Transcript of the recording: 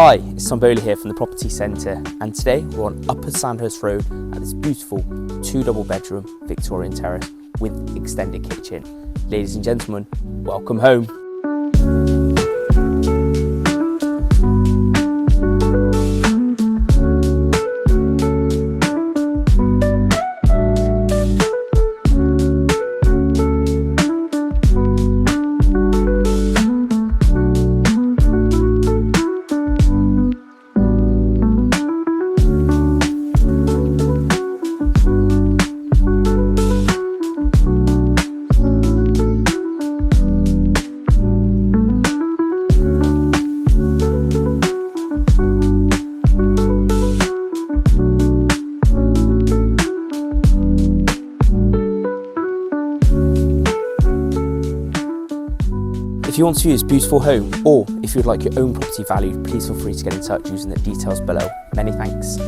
Hi, it's Tom Bowley here from the Property Centre, and today we're on Upper Sandhurst Road at this beautiful 2 double bedroom Victorian terrace with extended kitchen. Ladies and gentlemen, welcome home. If you want to view this beautiful home, or if you'd like your own property valued, please feel free to get in touch using the details below. Many thanks.